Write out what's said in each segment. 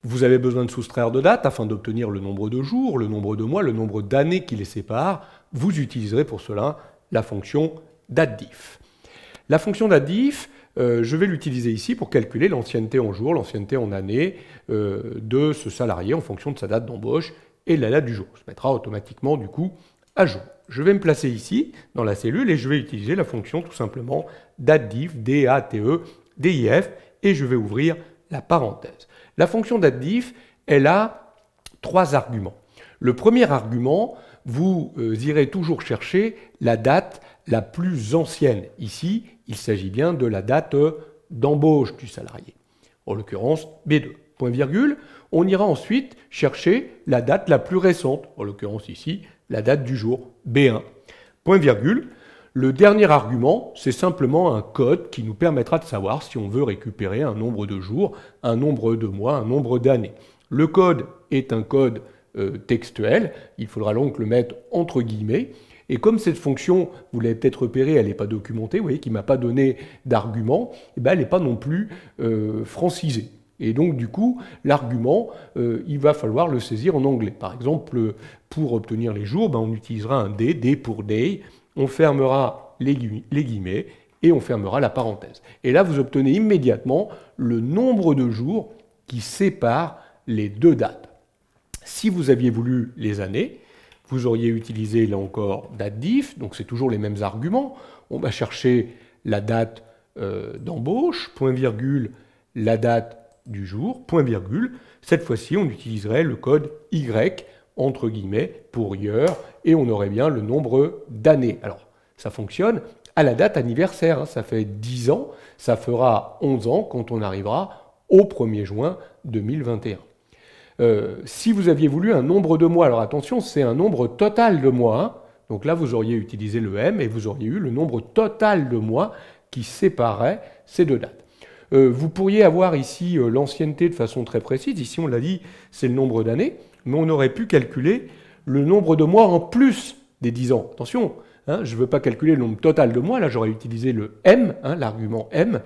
Vous avez besoin de soustraire de dates afin d'obtenir le nombre de jours, le nombre de mois, le nombre d'années qui les séparent. Vous utiliserez pour cela la fonction datediff. La fonction datediff, je vais l'utiliser ici pour calculer l'ancienneté en jours, l'ancienneté en années de ce salarié en fonction de sa date d'embauche et de la date du jour. Ça se mettra automatiquement du coup à jour. Je vais me placer ici dans la cellule et je vais utiliser la fonction tout simplement datediff, D-A-T-E-D-I-F, et je vais ouvrir la parenthèse. La fonction datediff, elle a 3 arguments. Le premier argument, vous irez toujours chercher la date la plus ancienne. Ici, il s'agit bien de la date d'embauche du salarié, en l'occurrence B2. Point virgule, on ira ensuite chercher la date la plus récente, en l'occurrence ici, la date du jour B1. Point virgule, le dernier argument, c'est simplement un code qui nous permettra de savoir si on veut récupérer un nombre de jours, un nombre de mois, un nombre d'années. Le code est un code textuel, il faudra donc le mettre entre guillemets. Et comme cette fonction, vous l'avez peut-être repéré, elle n'est pas documentée, vous voyez, qui ne m'a pas donné d'argument, eh ben, elle n'est pas non plus francisée. Et donc, du coup, l'argument, il va falloir le saisir en anglais. Par exemple, pour obtenir les jours, ben, on utilisera un D, D pour day, on fermera les guillemets et on fermera la parenthèse. Et là, vous obtenez immédiatement le nombre de jours qui séparent les deux dates. Si vous aviez voulu les années, vous auriez utilisé, là encore, datediff, donc c'est toujours les mêmes arguments. On va chercher la date d'embauche, point virgule, la date du jour, point virgule. Cette fois-ci, on utiliserait le code Y, entre guillemets, pour year, et on aurait bien le nombre d'années. Alors, ça fonctionne à la date anniversaire, hein, ça fait 10 ans, ça fera 11 ans quand on arrivera au 1er juin 2021. Si vous aviez voulu un nombre de mois, alors attention, c'est un nombre total de mois, hein. Donc là, vous auriez utilisé le M et vous auriez eu le nombre total de mois qui séparait ces deux dates. Vous pourriez avoir ici l'ancienneté de façon très précise. Ici, on l'a dit, c'est le nombre d'années, mais on aurait pu calculer le nombre de mois en plus des 10 ans. Attention, hein, je ne veux pas calculer le nombre total de mois, là j'aurais utilisé le M, hein, l'argument M,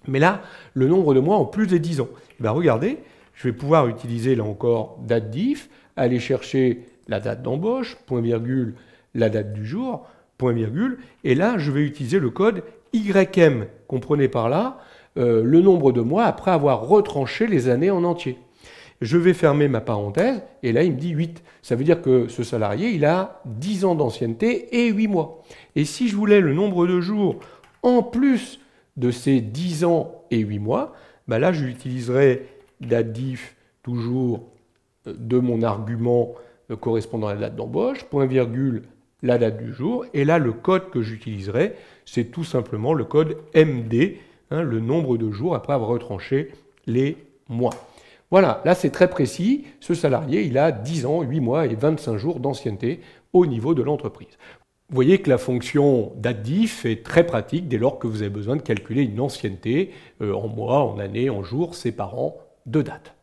mais là, le nombre de mois en plus des 10 ans. Et bien, regardez, je vais pouvoir utiliser là encore datediff, aller chercher la date d'embauche, point virgule, la date du jour, point virgule, et là je vais utiliser le code YM, comprenez par là, le nombre de mois après avoir retranché les années en entier. Je vais fermer ma parenthèse, et là il me dit 8. Ça veut dire que ce salarié, il a 10 ans d'ancienneté et 8 mois. Et si je voulais le nombre de jours en plus de ces 10 ans et 8 mois, ben là j'utiliserai datediff toujours de mon argument correspondant à la date d'embauche, point virgule, la date du jour, et là le code que j'utiliserai, c'est tout simplement le code MD, hein, le nombre de jours après avoir retranché les mois. Voilà, là c'est très précis, ce salarié il a 10 ans, 8 mois et 25 jours d'ancienneté au niveau de l'entreprise. Vous voyez que la fonction datediff est très pratique dès lors que vous avez besoin de calculer une ancienneté en mois, en années, en jours séparant deux dates.